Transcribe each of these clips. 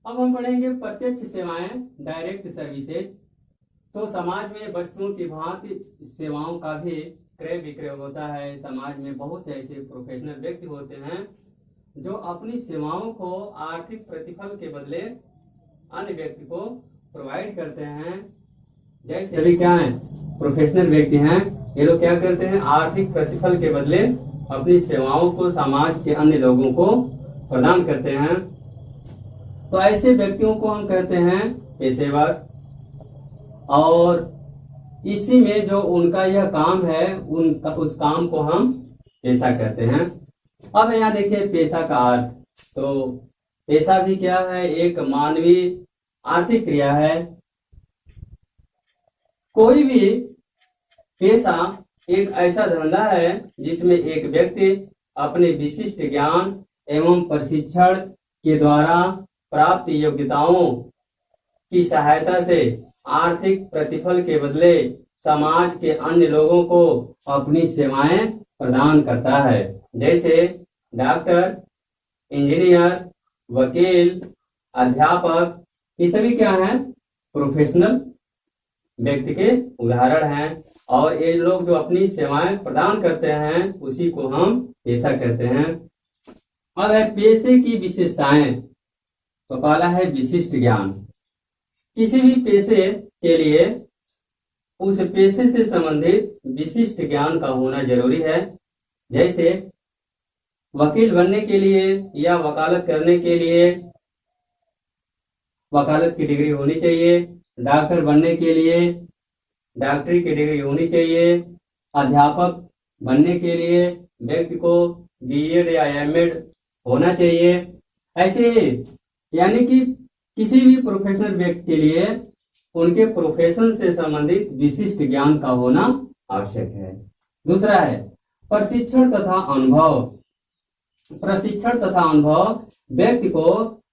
अब हम पढ़ेंगे प्रत्यक्ष सेवाएं, डायरेक्ट सर्विसेज। तो समाज में वस्तुओं की भांति सेवाओं का भी क्रय विक्रय होता है। समाज में बहुत से ऐसे प्रोफेशनल व्यक्ति होते हैं जो अपनी सेवाओं को आर्थिक प्रतिफल के बदले अन्य व्यक्ति को प्रोवाइड करते हैं। जैसे सभी क्या है, प्रोफेशनल व्यक्ति हैं, ये लोग क्या करते हैं, आर्थिक प्रतिफल के बदले अपनी सेवाओं को समाज के अन्य लोगों को प्रदान करते हैं। तो ऐसे व्यक्तियों को हम कहते हैं पेशेवर, और इसी में जो उनका यह काम है उस काम को हम पेशा कहते हैं। अब यहाँ देखिए पेशा का अर्थ। तो पेशा भी क्या है, एक मानवीय आर्थिक क्रिया है। कोई भी पेशा एक ऐसा धंधा है जिसमें एक व्यक्ति अपने विशिष्ट ज्ञान एवं प्रशिक्षण के द्वारा प्राप्त योग्यताओं की सहायता से आर्थिक प्रतिफल के बदले समाज के अन्य लोगों को अपनी सेवाएं प्रदान करता है। जैसे डॉक्टर, इंजीनियर, वकील, अध्यापक, ये सभी क्या हैं, प्रोफेशनल व्यक्ति के उदाहरण हैं। और ये लोग जो अपनी सेवाएं प्रदान करते हैं उसी को हम पेशा कहते हैं। अब है पेशे की विशेषताएं। तो पहला है विशिष्ट ज्ञान। किसी भी पेशे के लिए उस पेशे से संबंधित विशिष्ट ज्ञान का होना जरूरी है। जैसे वकील बनने के लिए या वकालत करने के लिए वकालत की डिग्री होनी चाहिए। डॉक्टर बनने के लिए डॉक्टरी की डिग्री होनी चाहिए। अध्यापक बनने के लिए व्यक्ति को बीएड या एमएड होना चाहिए। ऐसे यानी कि किसी भी प्रोफेशनल व्यक्ति के लिए उनके प्रोफेशन से संबंधित विशिष्ट ज्ञान का होना आवश्यक है। दूसरा है प्रशिक्षण तथा अनुभव। प्रशिक्षण तथा अनुभव व्यक्ति को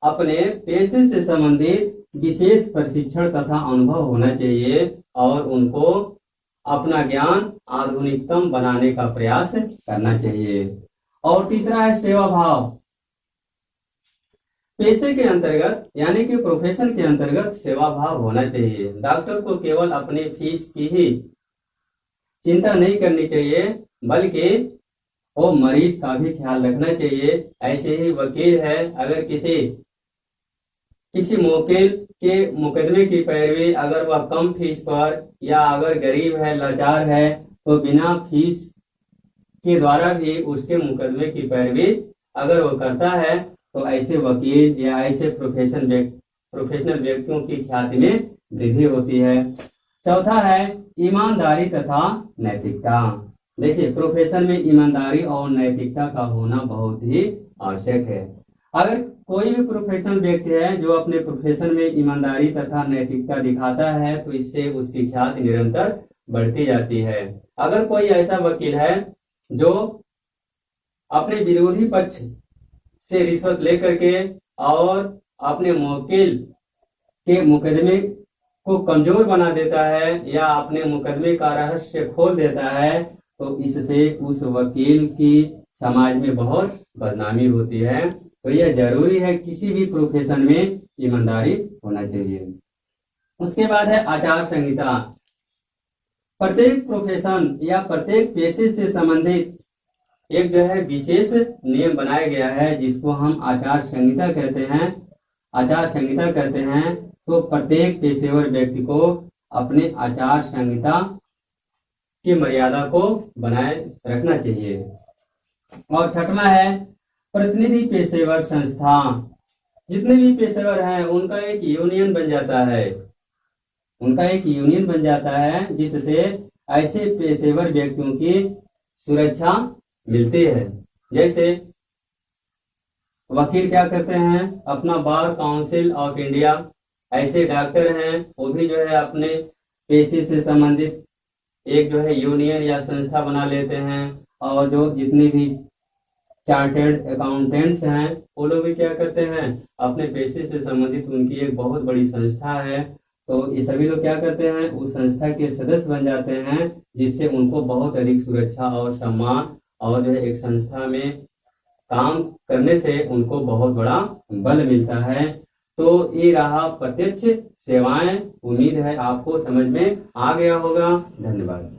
अपने पेशे से संबंधित विशेष प्रशिक्षण तथा अनुभव होना चाहिए और उनको अपना ज्ञान आधुनिकतम बनाने का प्रयास करना चाहिए। और तीसरा है सेवा भाव। पेशे के अंतर्गत यानी कि प्रोफेशन के अंतर्गत सेवा भाव होना चाहिए। डॉक्टर को केवल अपने फीस की ही चिंता नहीं करनी चाहिए बल्कि वो मरीज का भी ख्याल रखना चाहिए। ऐसे ही वकील है, अगर किसी मुवक्किल के मुकदमे की पैरवी अगर वह कम फीस पर या अगर गरीब है, लाचार है, तो बिना फीस के द्वारा भी उसके मुकदमे की पैरवी अगर वो करता है तो ऐसे वकील या ऐसे प्रोफेशनल व्यक्तियों की ख्याति में वृद्धि होती है। चौथा है ईमानदारी तथा नैतिकता। देखिए प्रोफेशन में ईमानदारी और नैतिकता का होना बहुत ही आवश्यक है। अगर कोई भी प्रोफेशनल व्यक्ति है जो अपने प्रोफेशन में ईमानदारी तथा नैतिकता दिखाता है तो इससे उसकी ख्याति निरंतर बढ़ती जाती है। अगर कोई ऐसा वकील है जो अपने विरोधी पक्ष से रिश्वत लेकर के और अपने मुवक्किल के मुकदमे को कमजोर बना देता है या अपने मुकदमे का रहस्य खोल देता है तो इससे उस वकील की समाज में बहुत बदनामी होती है। तो यह जरूरी है, किसी भी प्रोफेशन में ईमानदारी होना चाहिए। उसके बाद है आचार संहिता। प्रत्येक प्रोफेशन या प्रत्येक पेशे से संबंधित एक जो है विशेष नियम बनाया गया है जिसको हम आचार संहिता कहते हैं। आचार संहिता कहते हैं तो प्रत्येक पेशेवर व्यक्ति को अपने आचार संहिता की मर्यादा को बनाए रखना चाहिए। और छठवां है प्रतिनिधि पेशेवर संस्था। जितने भी पेशेवर हैं उनका एक यूनियन बन जाता है। उनका एक यूनियन बन जाता है जिससे ऐसे पेशेवर व्यक्तियों की सुरक्षा मिलती है। जैसे वकील क्या करते हैं, अपना बार काउंसिल ऑफ इंडिया। ऐसे डॉक्टर हैं वो भी जो है अपने पेशे से संबंधित एक जो है यूनियन या संस्था बना लेते हैं। और जो जितने भी चार्टर्ड अकाउंटेंट्स हैं वो लोग भी क्या करते हैं, अपने पेशे से संबंधित उनकी एक बहुत बड़ी संस्था है तो ये सभी लोग क्या करते हैं, उस संस्था के सदस्य बन जाते हैं जिससे उनको बहुत अधिक सुरक्षा और सम्मान और जो है एक संस्था में काम करने से उनको बहुत बड़ा बल मिलता है। तो ये रहा प्रत्यक्ष सेवाएं। उम्मीद है आपको समझ में आ गया होगा। धन्यवाद।